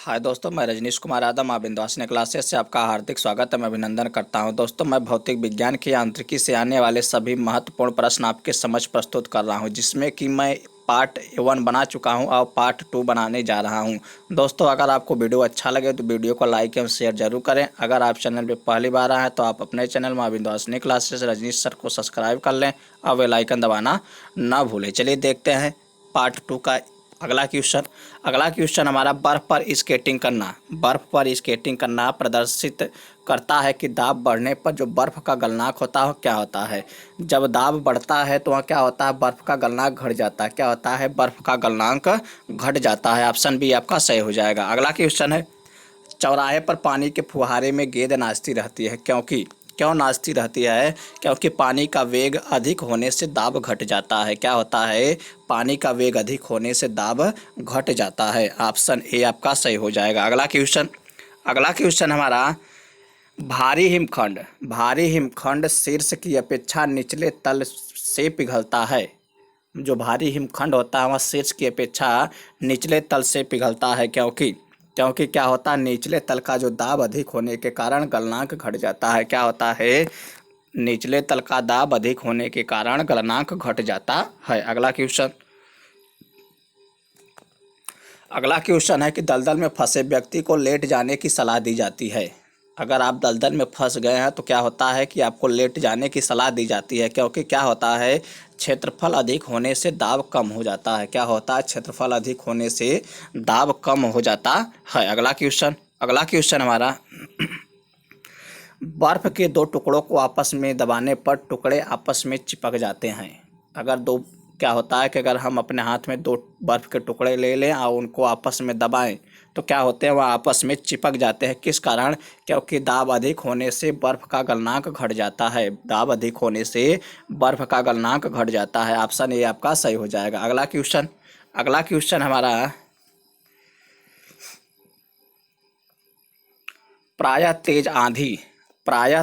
हाय दोस्तों, मैं रजनीश कुमार यादव मां विंध्यवासिनी क्लासेस से आपका हार्दिक स्वागत एवं अभिनंदन करता हूं। दोस्तों, मैं भौतिक विज्ञान की यांत्रिकी से आने वाले सभी महत्वपूर्ण प्रश्न आपके समझ प्रस्तुत कर रहा हूं, जिसमें कि मैं पार्ट 1 बना चुका हूं और पार्ट 2 बनाने जा रहा हूं। दोस्तों, अगर आपको वीडियो अच्छा लगे तो वीडियो को लाइक एवं शेयर जरूर करें। अगर आप चैनल पर पहली बार आए हैं तो आप अपने चैनल मां विंध्यवासिनी क्लासेस रजनीश सर को सब्सक्राइब कर लें और बेल आइकन दबाना ना भूलें। चलिए देखते हैं पार्ट 2 का अगला क्वेश्चन हमारा बर्फ पर स्केटिंग करना। बर्फ पर स्केटिंग करना प्रदर्शित करता है कि दाब बढ़ने पर जो बर्फ का गलनांक होता है क्या होता है। जब दाब बढ़ता है तो वहाँ क्या होता है, बर्फ का गलनांक घट जाता है। क्या होता है, बर्फ का गलनांक घट जाता है। ऑप्शन बी आपका सही हो जाएगा। अगला क्वेश्चन है, चौराहे पर पानी के फुहारे में गेंद नाचती रहती है क्यों नाचती रहती है? क्योंकि पानी का वेग अधिक होने से दाब घट जाता है। क्या होता है, पानी का वेग अधिक होने से दाब घट जाता है। ऑप्शन ए आपका सही हो जाएगा। अगला क्वेश्चन हमारा, भारी हिमखंड शीर्ष की अपेक्षा निचले तल से पिघलता है। जो भारी हिमखंड होता है वह शीर्ष की अपेक्षा निचले तल से पिघलता है। क्योंकि क्या होता है, निचले तल का जो दाब अधिक होने के कारण गलनांक घट जाता है। क्या होता है, निचले तल का दाब अधिक होने के कारण गलनांक घट जाता है। अगला क्वेश्चन है कि दलदल में फंसे व्यक्ति को लेट जाने की सलाह दी जाती है। अगर आप दलदल में फंस गए हैं तो क्या होता है कि आपको लेट जाने की सलाह दी जाती है, क्योंकि क्या होता है, क्षेत्रफल अधिक होने से दाब कम हो जाता है। क्या होता है, क्षेत्रफल अधिक होने से दाब कम हो जाता है। अगला क्वेश्चन हमारा, बर्फ के दो टुकड़ों को आपस में दबाने पर टुकड़े आपस में चिपक जाते हैं। अगर दो क्या होता है कि अगर हम अपने हाथ में दो बर्फ के टुकड़े ले लें और उनको आपस में दबाएं तो क्या होते हैं, वह आपस में चिपक जाते हैं। किस कारण? क्योंकि दाब अधिक होने से बर्फ का गलनांक घट जाता है। दाब अधिक होने से बर्फ का गलनांक घट जाता है। ऑप्शन ए आपका सही हो जाएगा। अगला क्वेश्चन हमारा, प्रायः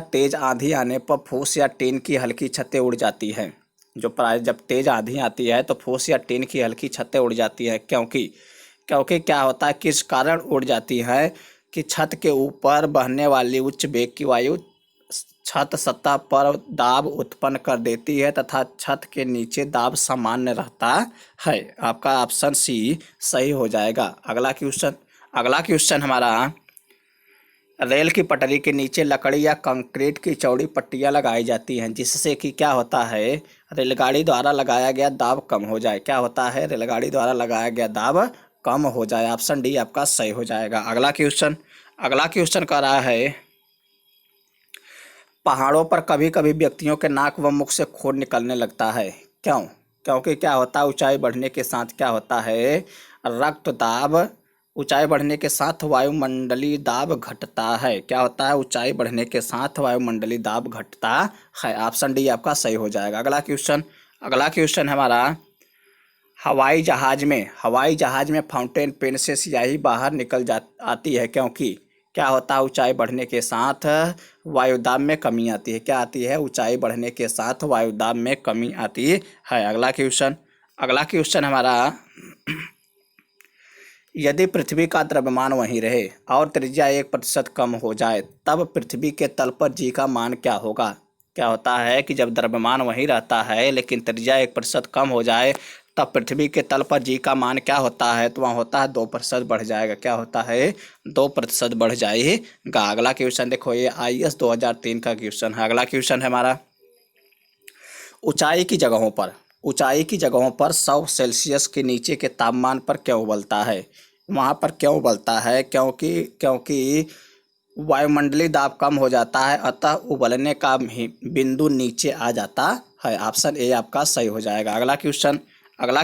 तेज आंधी आने पर फूस या टीन की हल्की छतें उड़ जाती हैं। जब तेज आंधी आती है तो फूस या टीन की हल्की छतें उड़ जाती हैं। क्योंकि क्या होता है, किस कारण उड़ जाती है कि छत के ऊपर बहने वाली उच्च वेग की वायु छत सतह पर दाब उत्पन्न कर देती है तथा छत के नीचे दाब सामान्य रहता है। आपका ऑप्शन सी सही हो जाएगा। अगला क्वेश्चन हमारा, रेल की पटरी के नीचे लकड़ी या कंक्रीट की चौड़ी पट्टियां लगाई जाती हैं, जिससे कि क्या होता है, रेलगाड़ी द्वारा लगाया गया दाब कम हो जाए। क्या होता है, रेलगाड़ी द्वारा लगाया गया दाब कम हो जाए। ऑप्शन डी आपका सही हो जाएगा। अगला क्वेश्चन कह रहा है, पहाड़ों पर कभी कभी व्यक्तियों के नाक व मुख से खून निकलने लगता है। क्यों? क्योंकि क्या होता है, ऊंचाई बढ़ने के साथ क्या होता है, रक्त दाब ऊंचाई बढ़ने के साथ वायुमंडलीय दाब घटता है। क्या होता है, ऊंचाई बढ़ने के साथ वायुमंडलीय दाब घटता है। ऑप्शन डी आपका सही हो जाएगा। अगला क्वेश्चन हमारा, हवाई जहाज में फाउंटेन पेन से स्याही बाहर निकल जा आती है। क्योंकि क्या होता है, ऊंचाई बढ़ने के साथ वायुदाब में कमी आती है। क्या आती है, ऊंचाई बढ़ने के साथ वायुदाब में कमी आती है। अगला क्वेश्चन हमारा, यदि पृथ्वी का द्रव्यमान वहीं रहे और त्रिज्या 1% कम हो जाए तब पृथ्वी के तल पर जी का मान क्या होगा? क्या होता है कि जब द्रव्यमान वहीं रहता है लेकिन त्रिज्या 1% कम हो जाए तब पृथ्वी के तल पर जी का मान क्या होता है? तो वहाँ होता है 2% बढ़ जाएगा। क्या होता है, 2% बढ़ जाएगा। अगला क्वेश्चन देखो, ये IAS 2003 का क्वेश्चन है। अगला क्वेश्चन है हमारा, ऊंचाई की जगहों पर 100 सेल्सियस के नीचे के तापमान पर क्यों उबलता है? वहाँ पर क्यों उबलता है? क्योंकि वायुमंडलीय दाब कम हो जाता है, अतः उबलने का बिंदु नीचे आ जाता है। ऑप्शन ए आपका सही हो जाएगा। अगला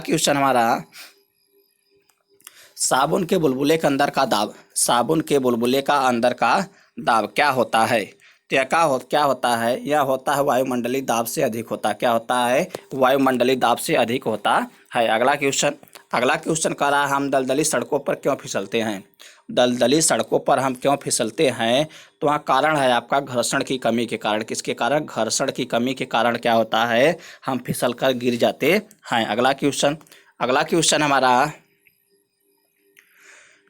क्वेश्चन हमारा, साबुन के बुलबुले के अंदर का दाब क्या होता है? तो क्या होता है, यह होता है वायुमंडलीय दाब से अधिक होता है। क्या होता है, वायुमंडलीय दाब से अधिक होता है। अगला क्वेश्चन कह रहा है, हम दलदली सड़कों पर क्यों फिसलते हैं? दलदली सड़कों पर हम क्यों फिसलते हैं? तो वहाँ कारण है आपका घर्षण की कमी के कारण। किसके कारण? घर्षण की कमी के कारण क्या होता है, हम फिसल कर गिर जाते हैं। अगला क्वेश्चन हमारा,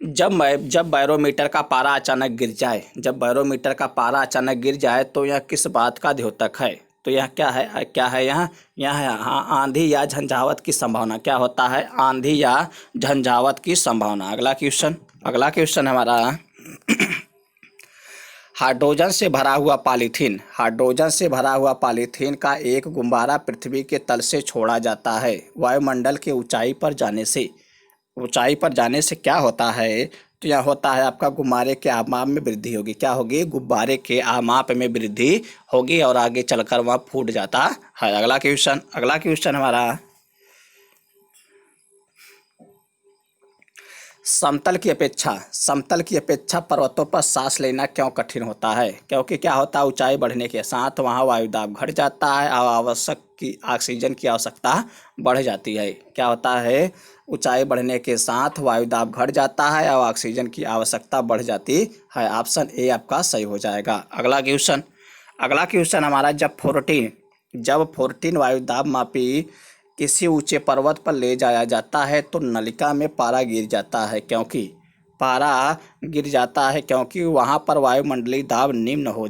जब बैरोमीटर का पारा अचानक गिर जाए, जब बैरोमीटर का पारा अचानक गिर जाए तो यह किस बात का द्योतक है? तो यह क्या है यहाँ? यह है आंधी या झंझावत की संभावना। क्या होता है? आंधी या झंझावत की संभावना। अगला क्वेश्चन हमारा हाइड्रोजन से भरा हुआ पॉलीथीन, हाइड्रोजन से भरा हुआ पॉलीथीन का एक गुब्बारा पृथ्वी के तल से छोड़ा जाता है वायुमंडल के ऊंचाई पर जाने से। ऊंचाई पर जाने से क्या होता है? तो यह होता है आपका गुब्बारे के आमाप में वृद्धि होगी। क्या होगी? गुब्बारे के आमाप में वृद्धि होगी और आगे चलकर वह फूट जाता है। अगला क्वेश्चन हमारा समतल की अपेक्षा पर्वतों पर सांस लेना क्यों कठिन होता है? क्योंकि क्या होता है? ऊंचाई बढ़ने के साथ वहाँ वायुदाब घट जाता है और ऑक्सीजन की आवश्यकता बढ़ जाती है। क्या होता है? ऊंचाई बढ़ने के साथ वायुदाब घट जाता है और ऑक्सीजन की आवश्यकता बढ़ जाती है। ऑप्शन ए आपका सही हो जाएगा। अगला क्वेश्चन हमारा जब 14 वायुदाब मापी किसी ऊंचे पर्वत पर ले जाया जाता है तो नलिका में पारा गिर जाता है। क्योंकि वहाँ पर वायुमंडलीय दाब निम्न हो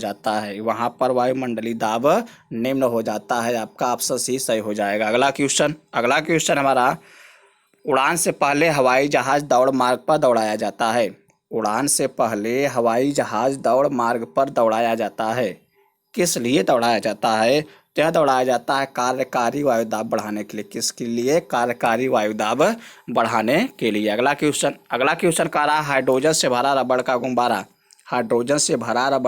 जाता है। आपका ऑप्शन सी सही हो जाएगा। अगला क्वेश्चन हमारा उड़ान से पहले हवाई जहाज दौड़ मार्ग पर दौड़ाया जाता है। उड़ान से पहले हवाई जहाज दौड़ मार्ग पर दौड़ाया जाता है। किस लिए दौड़ाया जाता है? तो यह दौड़ाया जाता है कार्यकारी वायुदाब बढ़ाने के लिए। किसके लिए? कार्यकारी वायुदाब बढ़ाने के लिए। अगला क्वेश्चन कह रहा है हाइड्रोजन से भरा रबड़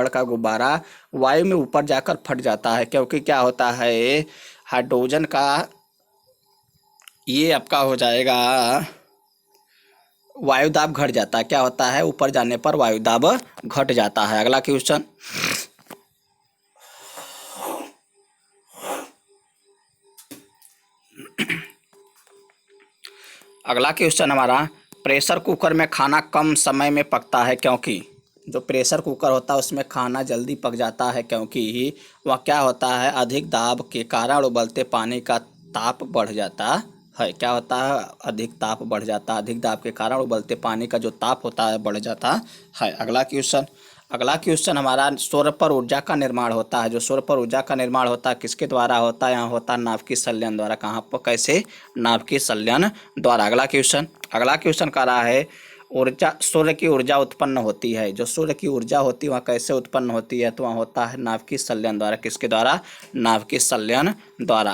का गुब्बारा वायु में ऊपर जाकर फट जाता है। क्योंकि क्या होता है? हाइड्रोजन का ये आपका हो जाएगा वायुदाब घट जाता है। क्या होता है? ऊपर जाने पर वायुदाब घट जाता है। अगला क्वेश्चन हमारा प्रेशर कुकर में खाना कम समय में पकता है। क्योंकि जो प्रेशर कुकर होता है उसमें खाना जल्दी पक जाता है। क्योंकि वह क्या होता है? अधिक दाब के कारण उबलते पानी का ताप बढ़ जाता है। क्या होता है? अधिक दाब के कारण उबलते पानी का जो ताप होता है बढ़ जाता है। अगला क्वेश्चन हमारा सौर पर ऊर्जा का निर्माण होता है। जो सौर पर ऊर्जा का निर्माण होता है किसके द्वारा होता है? यहाँ होता है नाभिकीय संलयन द्वारा। कहाँ पर? कैसे? नाभिकीय संलयन द्वारा। अगला क्वेश्चन कह रहा है सूर्य की ऊर्जा उत्पन्न होती है। जो सूर्य की ऊर्जा होती है वह कैसे उत्पन्न होती है? तो वह होता है नाभिकीय संलयन द्वारा। किसके द्वारा? नाभिकीय संलयन द्वारा।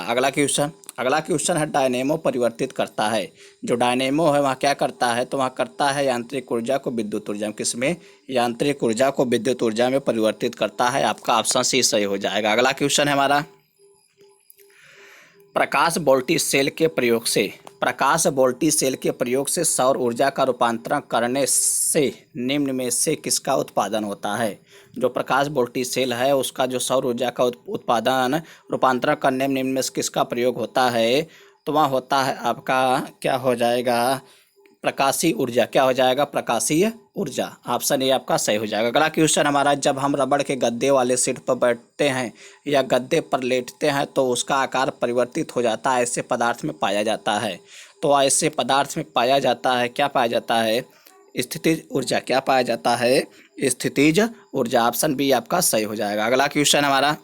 अगला क्वेश्चन है डायनेमो परिवर्तित करता है। जो डायनेमो है वह क्या करता है? तो वह करता है यांत्रिक ऊर्जा को विद्युत ऊर्जा में। किसमें? यांत्रिक ऊर्जा को विद्युत ऊर्जा में परिवर्तित करता है। आपका ऑप्शन सी सही हो जाएगा। अगला क्वेश्चन है हमारा प्रकाश वोल्टी सेल के प्रयोग से सौर ऊर्जा का रूपांतरण करने से निम्न में से किसका उत्पादन होता है? जो प्रकाश वोल्टी सेल है उसका जो सौर ऊर्जा का रूपांतरण करने में निम्न में से किसका प्रयोग होता है? तो वह होता है आपका क्या हो जाएगा? प्रकाशीय ऊर्जा। क्या हो जाएगा? प्रकाशीय ऊर्जा। ऑप्शन ए आपका सही हो जाएगा। अगला क्वेश्चन हमारा जब हम रबड़ के गद्दे वाले सीट पर बैठते हैं या गद्दे पर लेटते हैं तो उसका आकार परिवर्तित हो जाता है। ऐसे पदार्थ में पाया जाता है। तो ऐसे पदार्थ में पाया जाता है क्या पाया जाता है? स्थितिज ऊर्जा। क्या पाया जाता है? स्थितिज ऊर्जा। ऑप्शन बी आपका सही हो जाएगा। अगला क्वेश्चन हमारा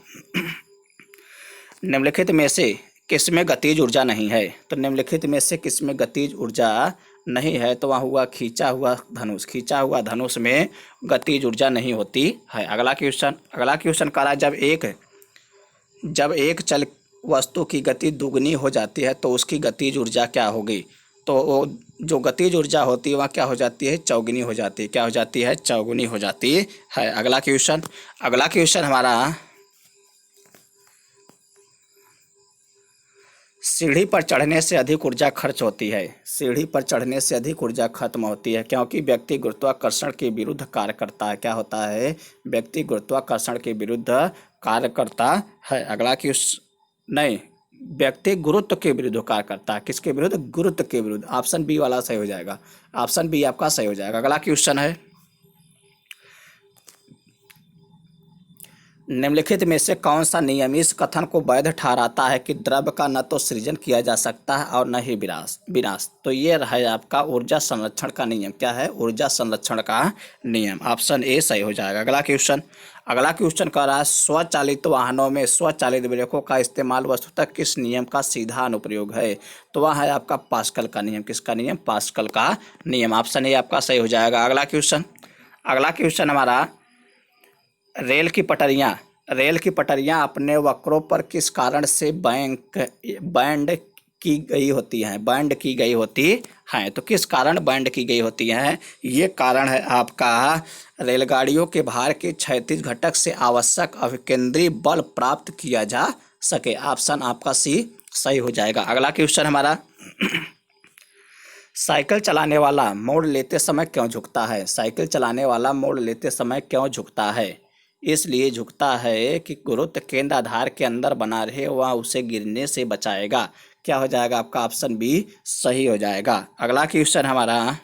निम्नलिखित में से किसमें गतिज ऊर्जा नहीं है? तो निम्नलिखित में से किसमें गतिज ऊर्जा नहीं है? तो वहाँ हुआ खींचा हुआ धनुष में गतिज ऊर्जा नहीं होती है। अगला क्वेश्चन कह रहा है जब एक चल वस्तु की गति दुगनी हो जाती है तो उसकी गतिज ऊर्जा क्या होगी? तो वो जो गतिज ऊर्जा होती है वह क्या हो जाती है? चौगुनी हो जाती है। क्या हो जाती है? चौगुनी हो जाती है। अगला क्वेश्चन हमारा सीढ़ी पर चढ़ने से अधिक ऊर्जा खर्च होती है। सीढ़ी पर चढ़ने से अधिक ऊर्जा खत्म होती है क्योंकि व्यक्ति गुरुत्वाकर्षण के विरुद्ध कार्य करता है। क्या होता है? व्यक्ति गुरुत्वाकर्षण के विरुद्ध कार्य करता है। व्यक्ति गुरुत्व के विरुद्ध कार्य करता है। किसके विरुद्ध? गुरुत्व के विरुद्ध। ऑप्शन बी वाला सही हो जाएगा। ऑप्शन बी आपका सही हो जाएगा। अगला क्वेश्चन है निम्नलिखित में से कौन सा नियम इस कथन को वैध ठहराता है कि द्रव्य का न तो सृजन किया जा सकता है और न ही विनाश विनाश? तो ये है आपका ऊर्जा संरक्षण का नियम। क्या है? ऊर्जा संरक्षण का नियम। ऑप्शन ए सही हो जाएगा। अगला क्वेश्चन कह रहा है स्वचालित वाहनों में स्वचालित ब्रेकों का इस्तेमाल वस्तुतः किस नियम का सीधा अनुप्रयोग है? तो वह है आपका पास्कल का नियम। किसका नियम? पास्कल का नियम। ऑप्शन ए आपका सही हो जाएगा। अगला क्वेश्चन हमारा रेल की पटरियां अपने वक्रों पर किस कारण से बैंड की गई होती हैं? तो किस कारण बैंड की गई होती हैं? ये कारण है आपका रेलगाड़ियों के भार के क्षैतिज घटक से आवश्यक अभिकेंद्री बल प्राप्त किया जा सके। ऑप्शन आपका सी सही हो जाएगा। अगला क्वेश्चन हमारा साइकिल चलाने वाला मोड़ लेते समय क्यों झुकता है? साइकिल चलाने वाला मोड़ लेते समय क्यों झुकता है? इसलिए झुकता है कि गुरुत्व केंद्र आधार के अंदर बना रहे, वह उसे गिरने से बचाएगा। क्या हो जाएगा आपका? ऑप्शन बी सही हो जाएगा। अगला क्वेश्चन हमारा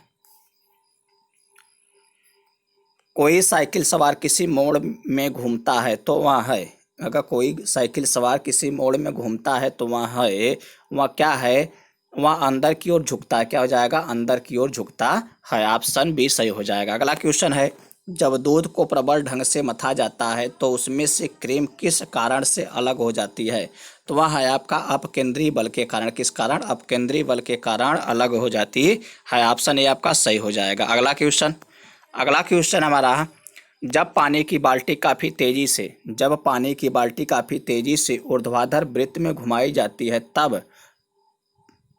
कोई साइकिल सवार किसी मोड़ में घूमता है तो वह है, अगर कोई साइकिल सवार किसी मोड़ में घूमता है तो वह है, वह क्या है? वह अंदर की ओर झुकता है। क्या हो जाएगा? अंदर की ओर झुकता है। ऑप्शन बी सही हो जाएगा। अगला क्वेश्चन है जब दूध को प्रबल ढंग से मथा जाता है तो उसमें से क्रीम किस कारण से अलग हो जाती है? तो वह है आपका अपकेंद्री बल के कारण। किस कारण? अपकेंद्री बल के कारण अलग हो जाती है। ऑप्शन ए आपका सही हो जाएगा। अगला क्वेश्चन हमारा जब पानी की बाल्टी काफ़ी तेजी से ऊर्ध्वाधर वृत्त में घुमाई जाती है तब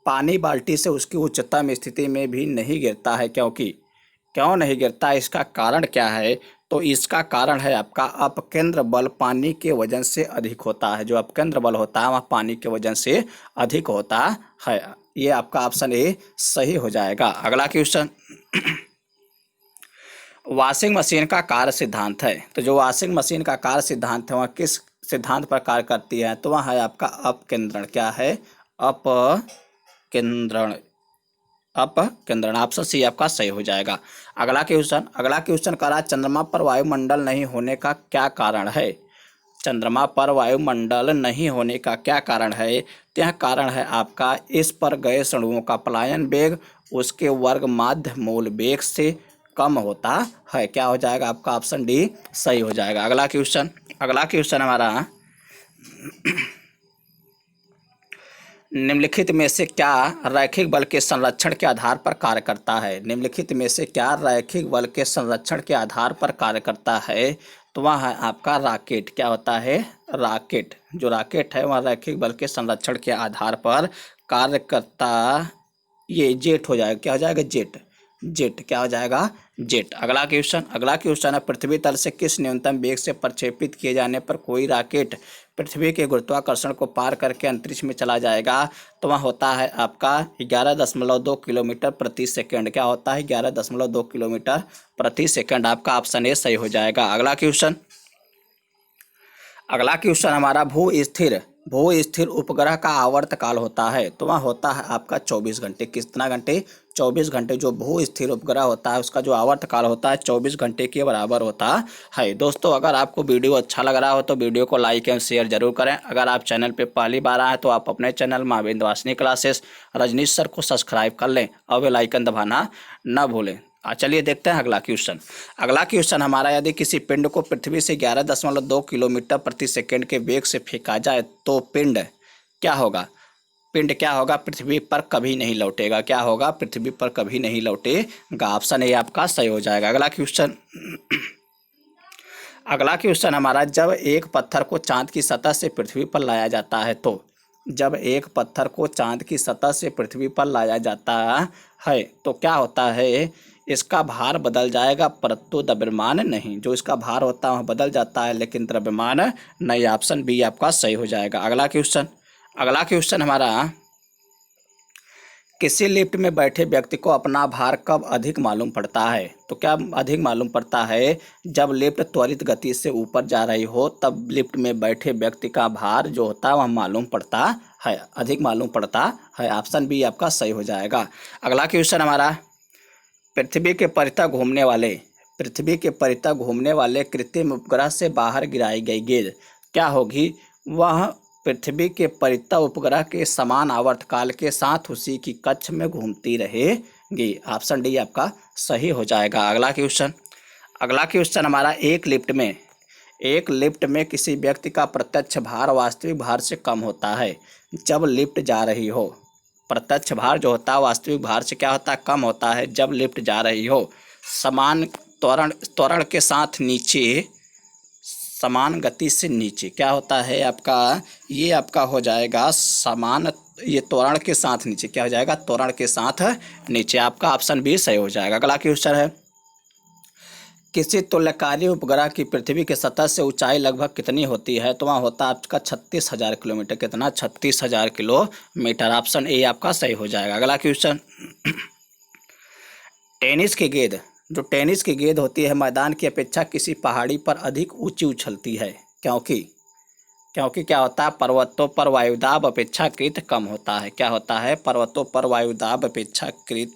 पानी बाल्टी से उसकी उच्चतम स्थिति में भी नहीं गिरता है, क्यों नहीं गिरता? इसका कारण क्या है? तो इसका कारण है आपका अपकेंद्र बल पानी के वजन से अधिक होता है। जो अपकेंद्र बल होता है वह पानी के वजन से अधिक होता है। ये आपका ऑप्शन ए सही हो जाएगा। अगला क्वेश्चन वॉशिंग मशीन का कार्य सिद्धांत है। तो जो वॉशिंग मशीन का कार्य सिद्धांत है वह किस सिद्धांत पर कार्य करती है? तो वह है आपका अपकेंद्रण। क्या है? अपकेंद्रण। ऑप्शन सी आपका सही हो जाएगा। अगला क्वेश्चन कह रहा है चंद्रमा पर वायुमंडल नहीं होने का क्या कारण है? चंद्रमा पर वायुमंडल नहीं होने का क्या कारण है? तो यह कारण है आपका इस पर गए अणुओं का पलायन वेग उसके वर्ग माध्य मूल वेग से कम होता है। क्या हो जाएगा आपका? ऑप्शन डी सही हो जाएगा। अगला क्वेश्चन हमारा निम्नलिखित में से क्या रैखिक बल के संरक्षण के आधार पर कार्य करता है? निम्नलिखित में से क्या रैखिक बल के संरक्षण के आधार पर कार्य करता है? तो वह है आपका रॉकेट। क्या होता है? रॉकेट। जो रॉकेट है वह रैखिक बल के संरक्षण के आधार पर कार्य करता। ये जेट हो जाएगा। क्या हो जाएगा? जेट। क्या हो जाएगा? जेट। अगला क्वेश्चन है पृथ्वी तल से किस न्यूनतम वेग से प्रक्षेपित किए जाने पर कोई रॉकेट पृथ्वी के गुरुत्वाकर्षण को पार करके अंतरिक्ष में चला जाएगा? तो वह होता है आपका 11.2 किलोमीटर प्रति सेकंड। क्या होता है? 11.2 किलोमीटर प्रति सेकंड। आपका ऑप्शन ए सही हो जाएगा। अगला क्वेश्चन हमारा भू स्थिर उपग्रह का आवर्त काल होता है। तो वह होता है आपका 24 घंटे। कितना घंटे? 24 घंटे। जो भू स्थिर उपग्रह होता है उसका जो आवर्त काल होता है 24 घंटे के बराबर होता है। दोस्तों अगर आपको वीडियो अच्छा लग रहा हो तो वीडियो को लाइक एवं शेयर जरूर करें। अगर आप चैनल पे पहली बार आए तो आप अपने चैनल माँ विंध्यवासिनी क्लासेस रजनीश सर को सब्सक्राइब कर लें और बेल आइकन दबाना न भूलें। चलिए देखते हैं अगला क्वेश्चन हमारा यदि किसी पिंड को पृथ्वी से 11.2 किलोमीटर प्रति सेकंड के वेग से फेंका जाए तो पिंड क्या होगा? पृथ्वी पर कभी नहीं लौटेगा। क्या होगा? पृथ्वी पर कभी नहीं लौटेगा। ऑप्शन ए आपका सही हो जाएगा। अगला क्वेश्चन हमारा जब एक पत्थर को चांद की सतह से पृथ्वी पर लाया जाता है तो क्या होता है? इसका भार बदल जाएगा परंतु द्रव्यमान नहीं। जो इसका भार होता है वह बदल जाता है लेकिन द्रव्यमान नहीं। ऑप्शन बी आपका सही हो जाएगा। अगला क्वेश्चन हमारा किसी लिफ्ट में बैठे व्यक्ति को अपना भार कब अधिक मालूम पड़ता है? तो क्या अधिक मालूम पड़ता है? जब लिफ्ट त्वरित गति से ऊपर जा रही हो तब लिफ्ट में बैठे व्यक्ति का भार जो होता है वह अधिक मालूम पड़ता है। ऑप्शन बी आपका सही हो जाएगा। अगला क्वेश्चन हमारा पृथ्वी के परितः घूमने वाले पृथ्वी के परितः घूमने वाले कृत्रिम उपग्रह से बाहर गिराई गई गेंद क्या होगी? वह पृथ्वी के परितः उपग्रह के समान आवर्तकाल के साथ उसी की कक्ष में घूमती रहेगी। ऑप्शन डी आपका सही हो जाएगा। अगला क्वेश्चन हमारा एक लिफ्ट में किसी व्यक्ति का प्रत्यक्ष भार वास्तविक भार से कम होता है जब लिफ्ट जा रही हो। प्रत्यक्ष भार जो होता है वास्तविक भार से क्या होता है? कम होता है जब लिफ्ट जा रही हो। समान त्वरण के साथ नीचे, समान गति से नीचे क्या होता है आपका? ये आपका हो जाएगा समान, ये त्वरण के साथ नीचे क्या हो जाएगा? त्वरण के साथ नीचे। आपका ऑप्शन बी सही हो जाएगा। अगला क्वेश्चन है, किसी तुल्यकारी उपग्रह की पृथ्वी के सतह से ऊंचाई लगभग कितनी होती है? तो वहाँ होता है आपका 36,000 किलोमीटर। कितना? 36,000 किलोमीटर। ऑप्शन ए आपका सही हो जाएगा। अगला क्वेश्चन, टेनिस की गेंद, जो टेनिस की गेंद होती है मैदान की अपेक्षा किसी पहाड़ी पर अधिक ऊंची उछलती है क्योंकि क्या होता है? पर्वतों पर वायुदाब अपेक्षाकृत कम होता है। क्या होता है? पर्वतों पर वायुदाब अपेक्षाकृत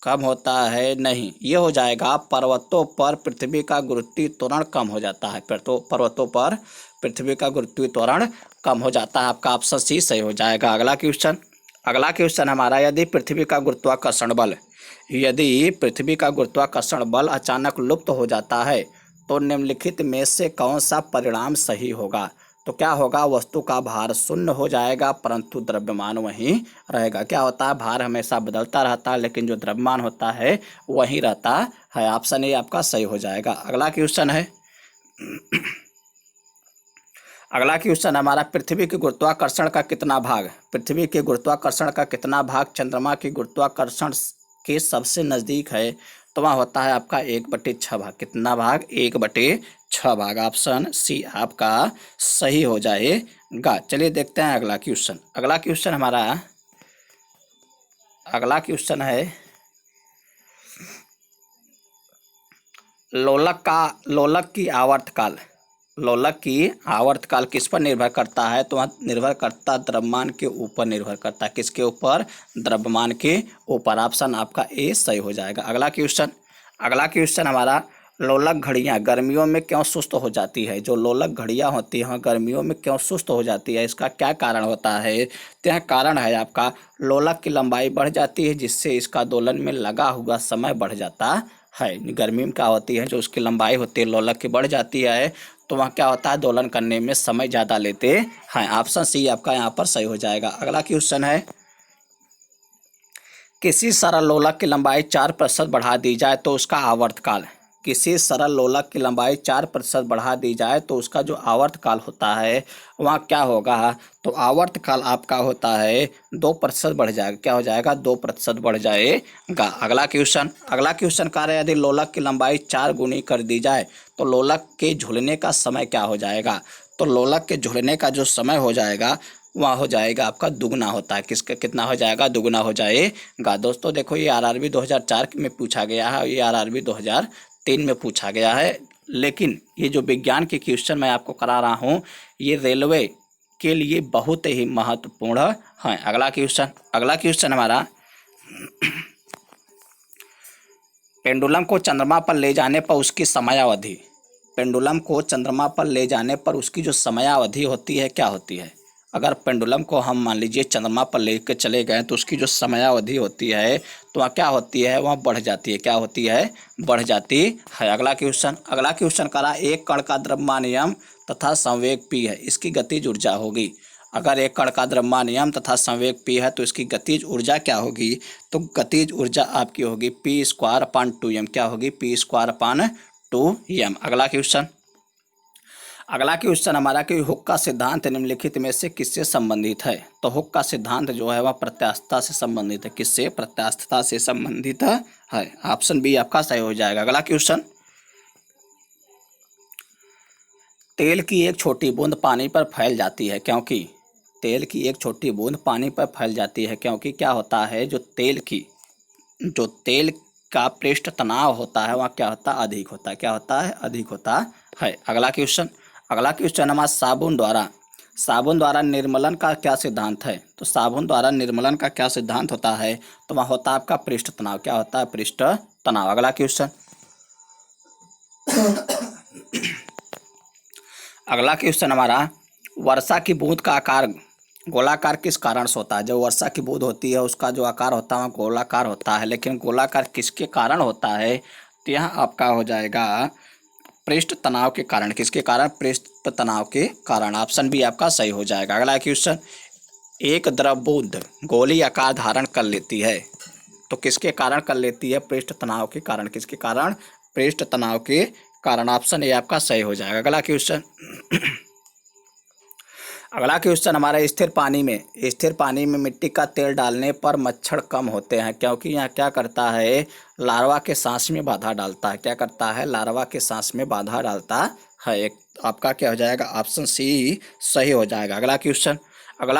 कम होता है। नहीं, ये हो जाएगा पर्वतों पर पृथ्वी का गुरुत्वीय त्वरण कम हो जाता है। पर्वतों पर पृथ्वी का गुरुत्वीय त्वरण कम हो जाता है। आपका ऑप्शन सी सही हो जाएगा। अगला क्वेश्चन हमारा, यदि पृथ्वी का गुरुत्वाकर्षण बल अचानक लुप्त हो जाता है तो निम्नलिखित में से कौन सा परिणाम सही होगा? तो क्या होगा? वस्तु का भार शून्य हो जाएगा परंतु द्रव्यमान वहीं रहेगा। क्या होता है? भार हमेशा बदलता रहता है लेकिन जो द्रव्यमान होता है वहीं रहता है। ऑप्शन ए आपका सही हो जाएगा। अगला क्वेश्चन हमारा, पृथ्वी के गुरुत्वाकर्षण का कितना भाग चंद्रमा के गुरुत्वाकर्षण के सबसे नजदीक है? तो वहाँ होता है आपका 1/6 भाग। कितना भाग? 1/6 भाग। ऑप्शन सी आपका सही हो जाएगा। चलिए देखते हैं अगला क्वेश्चन है, लोलक की आवर्तकाल किस पर निर्भर करता है? तो वह निर्भर करता द्रव्यमान के ऊपर निर्भर करता है। किसके ऊपर? द्रव्यमान के ऊपर। ऑप्शन आपका ए सही हो जाएगा। अगला क्वेश्चन हमारा, लोलक घड़ियां गर्मियों में क्यों सुस्त हो जाती है? जो लोलक घड़ियां होती हैं गर्मियों में क्यों सुस्त हो जाती है? इसका क्या कारण होता है? तो यह कारण है आपका, लोलक की लंबाई बढ़ जाती है जिससे इसका दोलन में लगा हुआ समय बढ़ जाता है। गर्मी में क्या होती है, जो उसकी लंबाई होती है लोलक की बढ़ जाती है तो वहाँ क्या होता है? दोलन करने में समय ज़्यादा लेते हैं। ऑप्शन सी आपका यहाँ पर सही हो जाएगा। अगला क्वेश्चन है, किसी सरल लोलक की लंबाई 4% बढ़ा दी जाए तो उसका आवर्तकाल जो आवर्तकाल होता है वहाँ क्या होगा? तो आवर्तकाल आपका होता है 2% बढ़ जाएगा। क्या हो जाएगा? 2% बढ़ जाएगा। अगला क्वेश्चन कह रहे हैं, यदि लोलक की लंबाई 4 गुनी कर दी जाए तो लोलक के झूलने का समय क्या हो जाएगा? तो लोलक के झूलने का जो समय हो जाएगा वहाँ हो जाएगा आपका दुगना होता है। कितना हो जाएगा? दुगना हो जाएगा। दोस्तों देखो, ये आरआरबी 2004 में पूछा गया है, ये आरआरबी 2003 में पूछा गया है। लेकिन ये जो विज्ञान के क्वेश्चन मैं आपको करा रहा हूँ ये रेलवे के लिए बहुत ही महत्वपूर्ण है। अगला क्वेश्चन हमारा, पेंडुलम को चंद्रमा पर ले जाने पर उसकी जो समयावधि होती है क्या होती है? अगर पेंडुलम को हम मान लीजिए चंद्रमा पर लेकर चले गए तो उसकी जो समयावधि होती है तो वहाँ क्या होती है? वहाँ बढ़ जाती है। क्या होती है? बढ़ जाती है। अगला क्वेश्चन करा, एक कण का द्रव्यमान m तथा संवेग p है, इसकी गतिज ऊर्जा होगी। अगर एक कण का द्रव्यमान m तथा संवेग p है तो इसकी गतिज ऊर्जा क्या होगी? तो गतिज ऊर्जा आपकी होगी p²/2m। क्या होगी? p²/2m। अगला क्वेश्चन हमारा कि हुक का सिद्धांत निम्नलिखित में से किससे संबंधित है? तो हुक का सिद्धांत जो है वह प्रत्यास्थता से संबंधित है। किससे? प्रत्यास्थता से संबंधित है। ऑप्शन बी आपका सही हो जाएगा। अगला क्वेश्चन, तेल की एक छोटी बूंद पानी पर फैल जाती है क्योंकि क्या होता है? जो तेल का पृष्ठ तनाव होता है वह क्या होता है? अधिक होता है। क्या होता है? अधिक होता है। अगला क्वेश्चन हमारा, साबुन द्वारा निर्मलन का क्या सिद्धांत है? तो साबुन द्वारा निर्मलन का क्या सिद्धांत होता है? तो वह होता है आपका पृष्ठ तनाव। क्या होता है? पृष्ठ तनाव। अगला अगला क्वेश्चन हमारा, वर्षा की बूंद का आकार गोलाकार किस कारण से होता है? जब वर्षा की बूंद होती है उसका जो आकार होता है वह गोलाकार होता है, लेकिन गोलाकार किसके कारण होता है? तो यहाँ आपका हो जाएगा पृष्ठ तनाव के कारण। किसके कारण? पृष्ठ तनाव के कारण। ऑप्शन बी आपका सही हो जाएगा। अगला क्वेश्चन, एक द्रव बूंद गोली आकार धारण कर लेती है तो किसके कारण कर लेती है? पृष्ठ तनाव के कारण। किसके कारण? पृष्ठ तनाव के कारण। ऑप्शन ए आपका सही हो जाएगा। अगला क्वेश्चन अगला क्वेश्चन हमारा, स्थिर पानी में मिट्टी का तेल डालने पर मच्छर कम होते हैं, क्योंकि यहाँ क्या करता है? लार्वा के सांस में बाधा डालता है। क्या करता है? लार्वा के सांस में बाधा डालता है। एक आपका क्या हो जाएगा? ऑप्शन सी सही हो जाएगा। अगला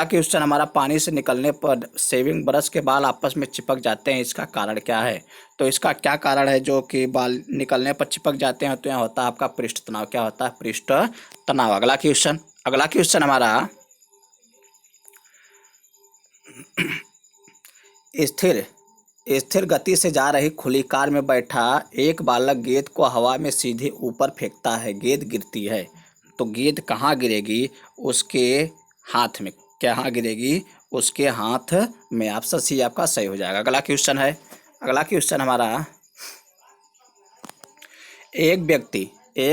क्वेश्चन हमारा, पानी से निकलने पर शेविंग ब्रश के बाल आपस में चिपक जाते हैं, इसका कारण क्या है? तो इसका क्या कारण है जो कि बाल निकलने पर चिपक जाते हैं? तो यहाँ होता है आपका पृष्ठ तनाव। क्या होता है? पृष्ठ तनाव। अगला क्वेश्चन हमारा, स्थिर स्थिर गति से जा रही खुली कार में बैठा एक बालक गेंद को हवा में सीधे ऊपर फेंकता है, गेंद गिरती है तो गेंद कहाँ गिरेगी? उसके हाथ में। कहाँ गिरेगी? उसके हाथ में। ऑप्शन सी आपका सही हो जाएगा। अगला क्वेश्चन हमारा, एक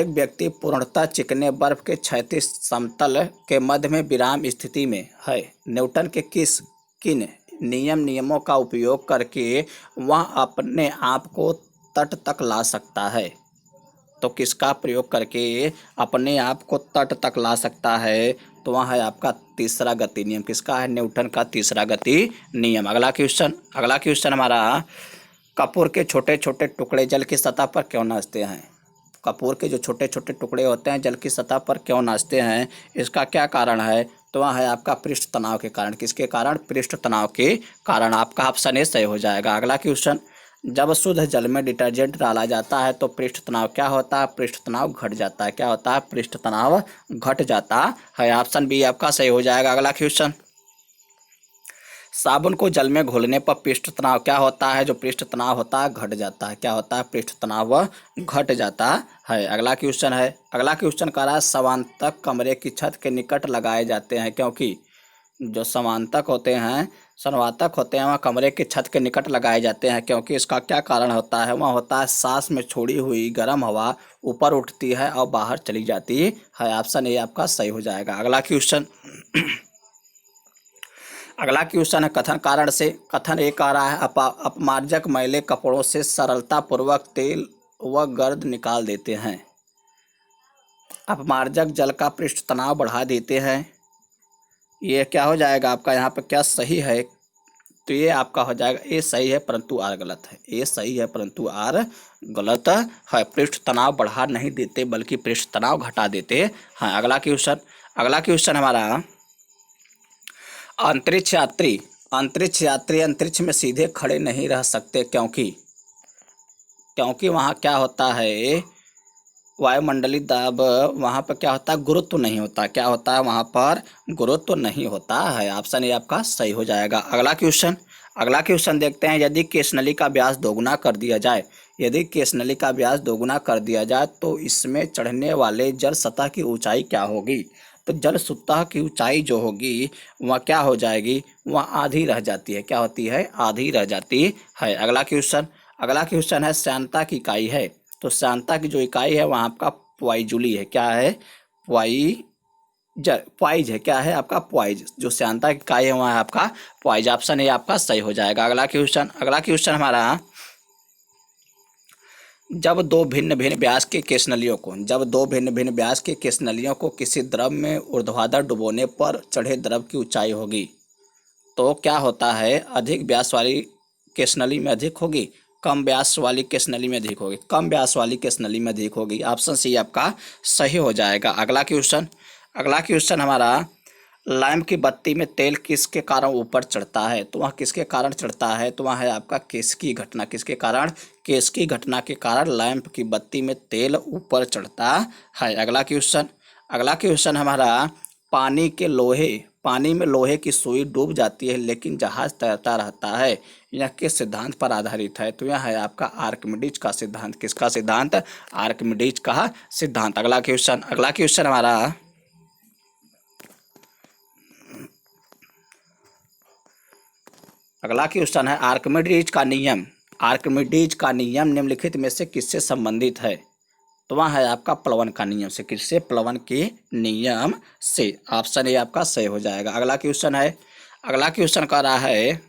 व्यक्ति पूर्णतः चिकने बर्फ के क्षैतिज समतल के मध्य में विराम स्थिति में है। न्यूटन के किन नियमों का उपयोग करके वह अपने आप को तट तक ला सकता है? तो किसका प्रयोग करके अपने आप को तट तक ला सकता है? तो वह है आपका तीसरा गति नियम। किसका है? न्यूटन का तीसरा गति नियम। अगला क्वेश्चन हमारा, कपूर के छोटे छोटे टुकड़े जल की सतह पर क्यों नाचते हैं? कपूर के जो छोटे छोटे टुकड़े होते हैं जल की सतह पर क्यों नाचते हैं? इसका क्या कारण है? तो वह है आपका पृष्ठ तनाव के कारण। किसके कारण? पृष्ठ तनाव के कारण। आपका ऑप्शन ए सही हो जाएगा। अगला क्वेश्चन, जब शुद्ध जल में डिटर्जेंट डाला जाता है तो पृष्ठ तनाव क्या होता है? पृष्ठ तनाव घट जाता है। क्या होता है? पृष्ठ तनाव घट जाता है। ऑप्शन बी आपका सही हो जाएगा। अगला क्वेश्चन, साबुन को जल में घोलने पर पृष्ठ तनाव क्या होता है? जो पृष्ठ तनाव होता है घट जाता है। क्या होता है? पृष्ठ तनाव घट जाता है। अगला क्वेश्चन कह रहा है, समांतक कमरे की छत के निकट लगाए जाते हैं, क्योंकि जो समांतक होते हैं वह कमरे की छत के निकट लगाए जाते हैं, क्योंकि इसका क्या कारण होता है? वह होता है सांस में छोड़ी हुई गर्म हवा ऊपर उठती है और बाहर चली जाती है। ऑप्शन ए आपका सही हो जाएगा। अगला क्वेश्चन है, कथन कारण से। कथन एक आ रहा है, अपमार्जक मैले कपड़ों से सरलता पूर्वक तेल व गर्द निकाल देते हैं। अपमार्जक जल का पृष्ठ तनाव बढ़ा देते हैं। ये क्या हो जाएगा आपका? यहाँ पर क्या सही है? तो ये आपका हो जाएगा ए सही है परंतु आर गलत है। ए सही है परंतु आर गलत है। पृष्ठ तनाव बढ़ा नहीं देते बल्कि पृष्ठ तनाव घटा देते हैं। अगला क्वेश्चन हमारा, अंतरिक्ष यात्री अंतरिक्ष में सीधे खड़े नहीं रह सकते, क्योंकि वहाँ क्या होता है? वायुमंडलीय दाब, वहाँ पर क्या होता है? गुरुत्व नहीं होता। क्या होता है? वहाँ पर गुरुत्व नहीं होता है। ऑप्शन ए आपका सही हो जाएगा। अगला क्वेश्चन देखते हैं, यदि केशनली का व्यास दोगुना कर दिया जाए तो इसमें चढ़ने वाले जल सतह की ऊंचाई क्या होगी? तो जल सतह की ऊंचाई जो होगी वह क्या हो जाएगी? वह आधी रह जाती है। क्या होती है? आधी रह जाती है। अगला क्वेश्चन है, श्यानता की इकाई है। तो श्यानता की जो इकाई है वहाँ आपका प्वाइजूली है। क्या है? प्वाइज है। क्या है आपका? प्वाइज। जो श्यानता की इकाई है वहाँ आपका प्वाइज। ऑप्शन ए आपका सही हो जाएगा। अगला क्वेश्चन हमारा, जब दो भिन्न भिन्न व्यास के केशनलियों को किसी द्रव में ऊर्ध्वाधर डुबोने पर चढ़े द्रव की ऊंचाई होगी तो क्या होता है? अधिक व्यास वाली केशनली में अधिक होगी, कम व्यास वाली केशनली में अधिक होगी। कम व्यास वाली केशनली में अधिक होगी। ऑप्शन सी आपका सही हो जाएगा। अगला क्वेश्चन हमारा, लैंप की बत्ती में तेल किसके कारण ऊपर चढ़ता है? तो वह किसके कारण चढ़ता है? तो वह है आपका केश घटना। किसके कारण? केश की घटना के कारण लैंप की बत्ती में तेल ऊपर चढ़ता है। अगला क्वेश्चन हमारा, पानी में लोहे की सुई डूब जाती है लेकिन जहाज तैरता रहता है, यह किस सिद्धांत पर आधारित है? तो यह है आपका आर्किमिडीज का सिद्धांत। किसका सिद्धांत? आर्किमिडीज का सिद्धांत। अगला क्वेश्चन हमारा, अगला क्वेश्चन है आर्किमिडीज का नियम। आर्किमिडीज का नियम निम्नलिखित में से किससे संबंधित है? तो वह है आपका प्लवन का नियम से। किससे? प्लवन के नियम से। ऑप्शन ए आपका सही हो जाएगा। अगला क्वेश्चन कह रहा है,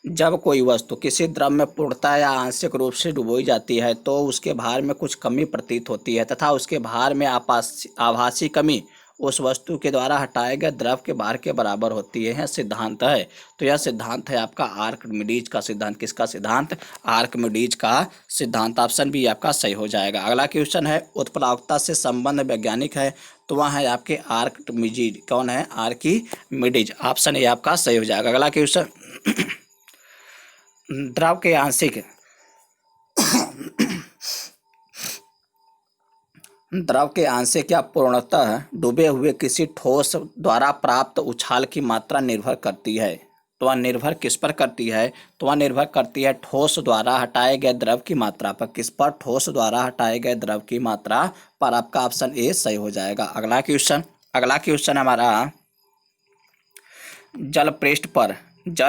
जब कोई वस्तु किसी द्रव में पूर्णतः या आंशिक रूप से डुबोई जाती है तो उसके भार में कुछ कमी प्रतीत होती है तथा उसके भार में आभासी कमी उस वस्तु के द्वारा हटाए गए द्रव के भार के बराबर होती है। यह सिद्धांत है। तो यह सिद्धांत है आपका आर्किमिडीज का सिद्धांत। किसका सिद्धांत? आर्किमिडीज का सिद्धांत। ऑप्शन बी आपका सही हो जाएगा। अगला क्वेश्चन है, उत्प्लावकता से संबंध वैज्ञानिक है। तो वह है आपके आर्किमिडीज। कौन है? आर्किमिडीज। ऑप्शन ए आपका सही हो जाएगा। अगला क्वेश्चन, द्रव के आंशिक द्रव के आंशिक या पूर्णतः डूबे हुए किसी ठोस द्वारा प्राप्त उछाल की मात्रा निर्भर करती है। तो वह निर्भर किस पर करती है? तो वह निर्भर करती है ठोस द्वारा हटाए गए द्रव की मात्रा पर। किस पर? ठोस द्वारा हटाए गए द्रव की मात्रा पर। आपका ऑप्शन ए सही हो जाएगा। अगला क्वेश्चन हमारा, जल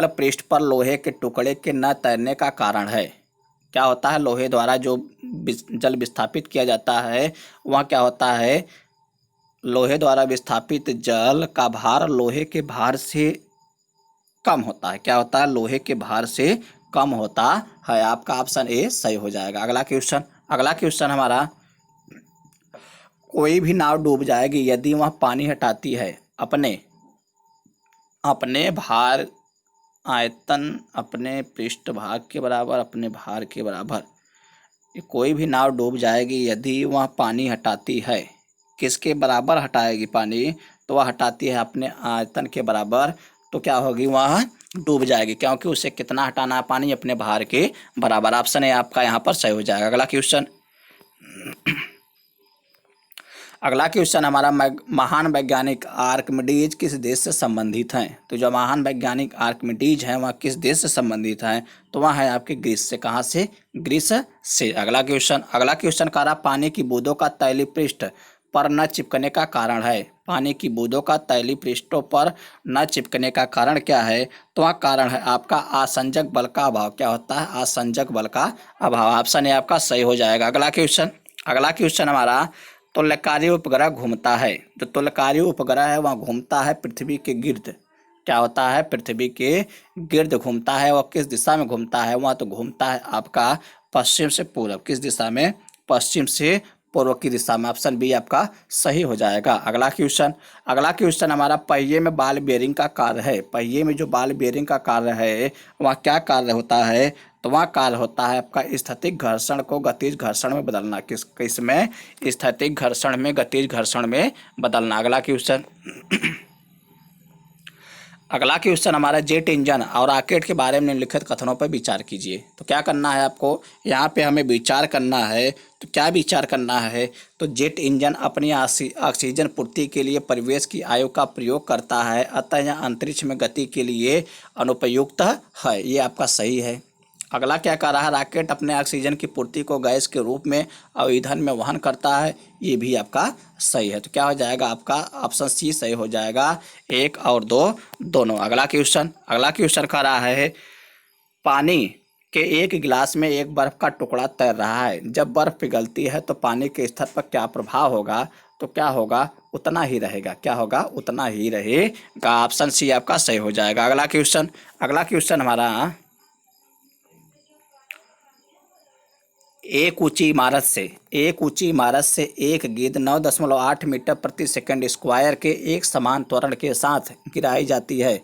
पृष्ठ पर लोहे के टुकड़े के न तैरने का कारण है। क्या होता है? लोहे द्वारा जो जल विस्थापित किया जाता है वह क्या होता है? लोहे द्वारा विस्थापित जल का भार लोहे के भार से कम होता है। क्या होता है? लोहे के भार से कम होता है। आपका ऑप्शन ए सही हो जाएगा। अगला क्वेश्चन हमारा, कोई भी नाव डूब जाएगी यदि वह पानी हटाती है अपने भार आयतन अपने पृष्ठभाग के बराबर, अपने भार के बराबर। कोई भी नाव डूब जाएगी यदि वह पानी हटाती है। किसके बराबर हटाएगी पानी? तो वह हटाती है अपने आयतन के बराबर। तो क्या होगी? वह डूब जाएगी, क्योंकि उसे कितना हटाना है पानी? अपने भार के बराबर। ऑप्शन है आपका यहाँ पर सही हो जाएगा। अगला क्वेश्चन हमारा, महान वैज्ञानिक आर्किमिडीज किस देश से संबंधित हैं? तो जो महान वैज्ञानिक आर्किमिडीज हैं वह किस देश से संबंधित हैं? तो वह है आपके ग्रीस से। कहाँ से? ग्रीस से। अगला क्वेश्चन कह रहा, पानी की बूंदों का तैलीय पृष्ठ पर न चिपकने का कारण है। पानी की बूंदों का तैलीय पृष्ठों पर न चिपकने का कारण क्या है? तो वह कारण है आपका आसंजक बल का अभाव। क्या होता है? आसंजक बल का अभाव। ऑप्शन ए आपका सही हो जाएगा। अगला क्वेश्चन हमारा, तुल्यकारी उपग्रह घूमता है। जो तुल्यकारी उपग्रह है वह घूमता है पृथ्वी के गिर्द। क्या होता है? पृथ्वी के गिर्द घूमता है। वह किस दिशा में घूमता है? वह तो घूमता है आपका पश्चिम से पूर्व। किस दिशा में? पश्चिम से पूर्व की दिशा में। ऑप्शन बी आपका सही हो जाएगा। अगला क्वेश्चन हमारा, पहिए में बॉल बेयरिंग का कार्य है। पहिए में जो बॉल बेयरिंग का कार्य है वह क्या कार्य होता है? तो वह कार्य होता है आपका स्थैतिक घर्षण को गतिज घर्षण में बदलना। किसमें? स्थैतिक घर्षण में गतिज घर्षण में बदलना। अगला क्वेश्चन हमारा, जेट इंजन और रॉकेट के बारे में निम्नलिखित कथनों पर विचार कीजिए। तो क्या करना है आपको? यहाँ पे हमें विचार करना है। तो क्या विचार करना है? तो जेट इंजन अपनी ऑक्सीजन पूर्ति के लिए परिवेश की वायु का प्रयोग करता है, अतः यह अंतरिक्ष में गति के लिए अनुपयुक्त है। ये आपका सही है। अगला क्या कह रहा है? रॉकेट अपने ऑक्सीजन की पूर्ति को गैस के रूप में और ईंधन में वहन करता है। ये भी आपका सही है। तो क्या हो जाएगा? आपका ऑप्शन सी सही हो जाएगा। 1 और 2 दोनों। अगला क्वेश्चन कह रहा है, पानी के एक गिलास में एक बर्फ का टुकड़ा तैर रहा है। जब बर्फ पिघलती है तो पानी के स्तर पर क्या प्रभाव होगा? तो क्या होगा? उतना ही रहेगा। क्या होगा? उतना ही रहेगा। ऑप्शन सी आपका सही हो जाएगा। अगला क्वेश्चन हमारा, एक ऊंची इमारत से एक गेंद 9.8 मीटर प्रति सेकंड स्क्वायर के एक समान त्वरण के साथ गिराई जाती है।